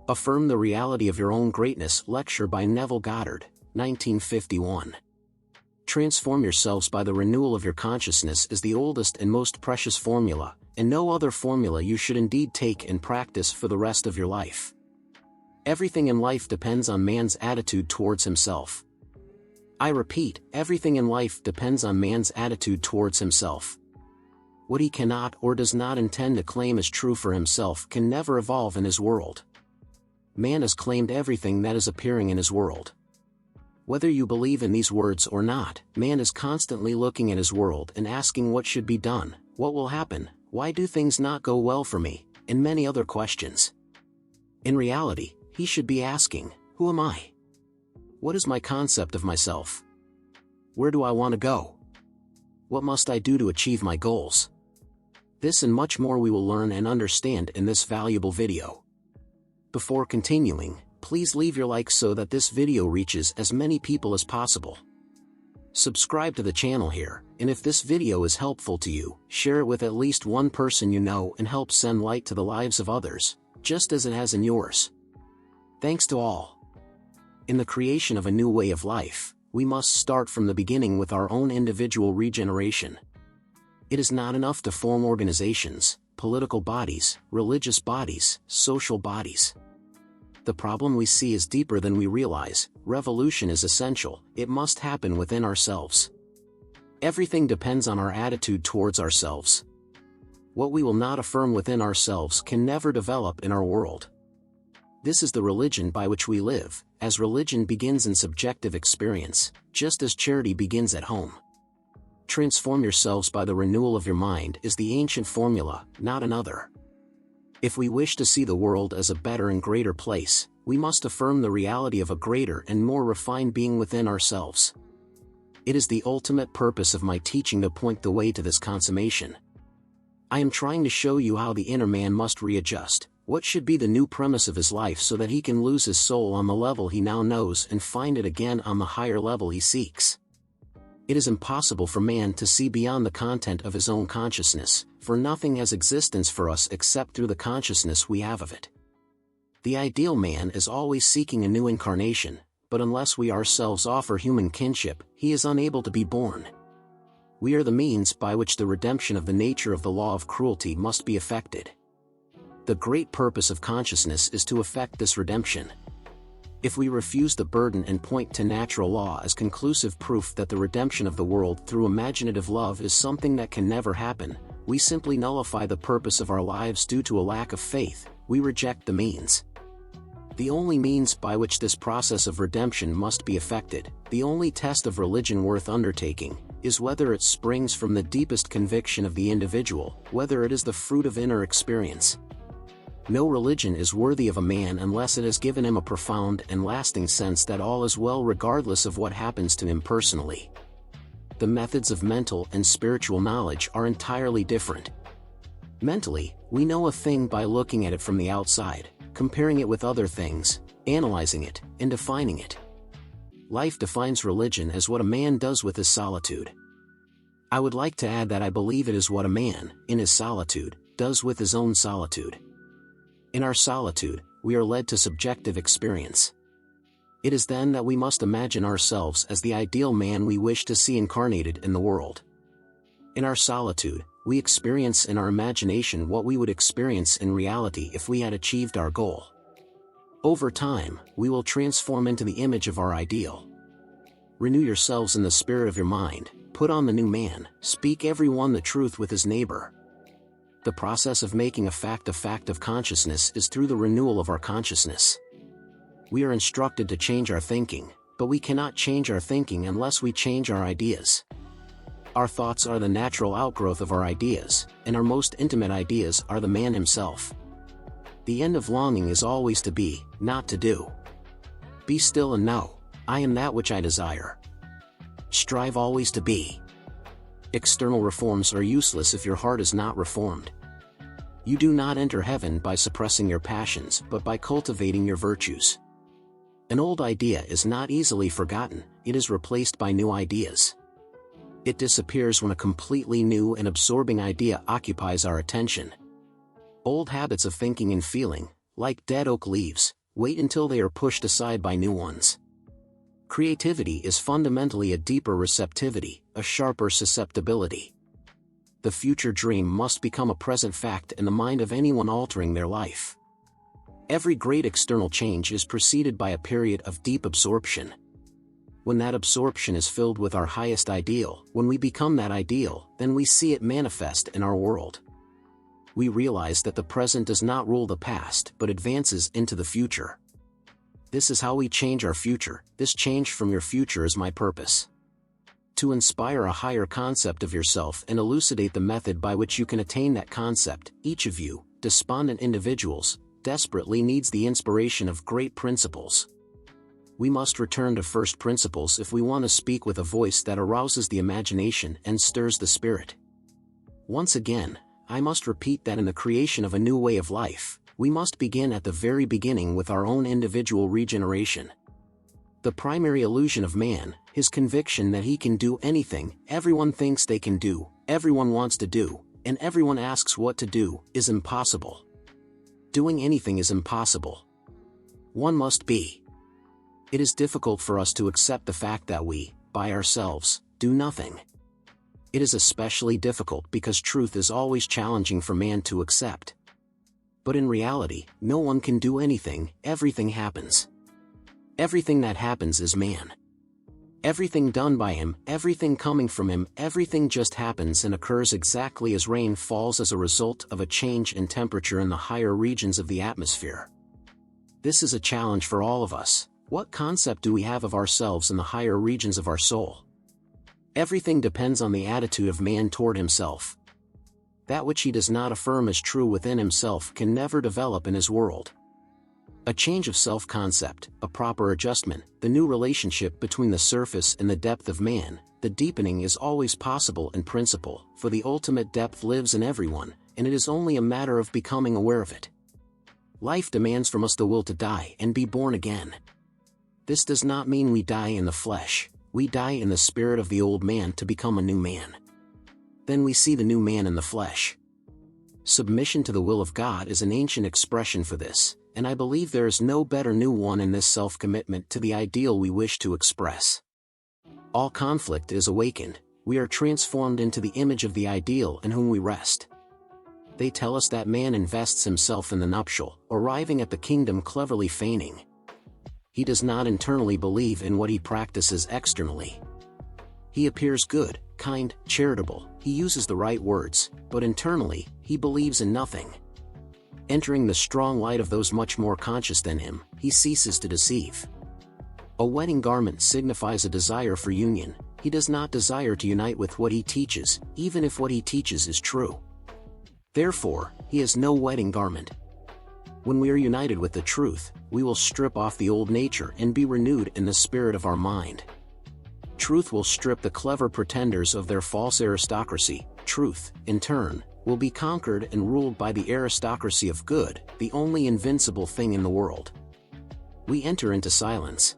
Affirm the Reality of Your Own Greatness lecture by Neville Goddard, 1951. Transform yourselves by the renewal of your consciousness is the oldest and most precious formula, and no other formula you should indeed take and practice for the rest of your life. Everything in life depends on man's attitude towards himself. I repeat, everything in life depends on man's attitude towards himself. What he cannot or does not intend to claim as true for himself can never evolve in his world. Man has claimed everything that is appearing in his world. Whether you believe in these words or not, man is constantly looking at his world and asking what should be done, what will happen, why do things not go well for me, and many other questions. In reality, he should be asking, who am I? What is my concept of myself? Where do I want to go? What must I do to achieve my goals? This and much more we will learn and understand in this valuable video. Before continuing, please leave your like so that this video reaches as many people as possible. Subscribe to the channel here, and if this video is helpful to you, share it with at least one person you know and help send light to the lives of others, just as it has in yours. Thanks to all. In the creation of a new way of life, we must start from the beginning with our own individual regeneration. It is not enough to form organizations, political bodies, religious bodies, social bodies. The problem we see is deeper than we realize. Revolution is essential, it must happen within ourselves. Everything depends on our attitude towards ourselves. What we will not affirm within ourselves can never develop in our world. This is the religion by which we live, as religion begins in subjective experience, just as charity begins at home. Transform yourselves by the renewal of your mind is the ancient formula, not another. If we wish to see the world as a better and greater place, we must affirm the reality of a greater and more refined being within ourselves. It is the ultimate purpose of my teaching to point the way to this consummation. I am trying to show you how the inner man must readjust, what should be the new premise of his life so that he can lose his soul on the level he now knows and find it again on the higher level he seeks. It is impossible for man to see beyond the content of his own consciousness, for nothing has existence for us except through the consciousness we have of it. The ideal man is always seeking a new incarnation, but unless we ourselves offer human kinship, he is unable to be born. We are the means by which the redemption of the nature of the law of cruelty must be effected. The great purpose of consciousness is to effect this redemption. If we refuse the burden and point to natural law as conclusive proof that the redemption of the world through imaginative love is something that can never happen, we simply nullify the purpose of our lives due to a lack of faith. We reject the means. The only means by which this process of redemption must be effected, the only test of religion worth undertaking, is whether it springs from the deepest conviction of the individual, whether it is the fruit of inner experience. No religion is worthy of a man unless it has given him a profound and lasting sense that all is well regardless of what happens to him personally. The methods of mental and spiritual knowledge are entirely different. Mentally, we know a thing by looking at it from the outside, comparing it with other things, analyzing it, and defining it. Life defines religion as what a man does with his solitude. I would like to add that I believe it is what a man, in his solitude, does with his own solitude. In our solitude, we are led to subjective experience. It is then that we must imagine ourselves as the ideal man we wish to see incarnated in the world. In our solitude, we experience in our imagination what we would experience in reality if we had achieved our goal. Over time, we will transform into the image of our ideal. Renew yourselves in the spirit of your mind, put on the new man, speak every one the truth with his neighbor. The process of making a fact of consciousness is through the renewal of our consciousness. We are instructed to change our thinking, but we cannot change our thinking unless we change our ideas. Our thoughts are the natural outgrowth of our ideas, and our most intimate ideas are the man himself. The end of longing is always to be, not to do. Be still and know, I am that which I desire. Strive always to be. External reforms are useless if your heart is not reformed. You do not enter heaven by suppressing your passions but by cultivating your virtues. An old idea is not easily forgotten, it is replaced by new ideas. It disappears when a completely new and absorbing idea occupies our attention. Old habits of thinking and feeling, like dead oak leaves, wait until they are pushed aside by new ones. Creativity is fundamentally a deeper receptivity, a sharper susceptibility. The future dream must become a present fact in the mind of anyone altering their life. Every great external change is preceded by a period of deep absorption. When that absorption is filled with our highest ideal, when we become that ideal, then we see it manifest in our world. We realize that the present does not rule the past but advances into the future. This is how we change our future. This change from your future is my purpose. To inspire a higher concept of yourself and elucidate the method by which you can attain that concept, each of you, despondent individuals, desperately needs the inspiration of great principles. We must return to first principles if we want to speak with a voice that arouses the imagination and stirs the spirit. Once again, I must repeat that in the creation of a new way of life, we must begin at the very beginning with our own individual regeneration. The primary illusion of man, his conviction that he can do anything everyone thinks they can do, everyone wants to do, and everyone asks what to do, is impossible. Doing anything is impossible. One must be. It is difficult for us to accept the fact that we, by ourselves, do nothing. It is especially difficult because truth is always challenging for man to accept. But in reality, no one can do anything, everything happens. Everything that happens is man. Everything done by him, everything coming from him, everything just happens and occurs exactly as rain falls as a result of a change in temperature in the higher regions of the atmosphere. This is a challenge for all of us. What concept do we have of ourselves in the higher regions of our soul? Everything depends on the attitude of man toward himself. That which he does not affirm as true within himself can never develop in his world. A change of self-concept, a proper adjustment, the new relationship between the surface and the depth of man, the deepening is always possible in principle, for the ultimate depth lives in everyone, and it is only a matter of becoming aware of it. Life demands from us the will to die and be born again. This does not mean we die in the flesh, we die in the spirit of the old man to become a new man. Then we see the new man in the flesh. Submission to the will of God is an ancient expression for this, and I believe there is no better new one in this self-commitment to the ideal we wish to express. All conflict is awakened, we are transformed into the image of the ideal in whom we rest. They tell us that man invests himself in the nuptial, arriving at the kingdom cleverly feigning. He does not internally believe in what he practices externally. He appears good, kind, charitable, he uses the right words, but internally, he believes in nothing. Entering the strong light of those much more conscious than him, he ceases to deceive. A wedding garment signifies a desire for union. He does not desire to unite with what he teaches, even if what he teaches is true. Therefore, he has no wedding garment. When we are united with the truth, we will strip off the old nature and be renewed in the spirit of our mind. Truth will strip the clever pretenders of their false aristocracy. Truth, in turn, will be conquered and ruled by the aristocracy of good, the only invincible thing in the world. We enter into silence.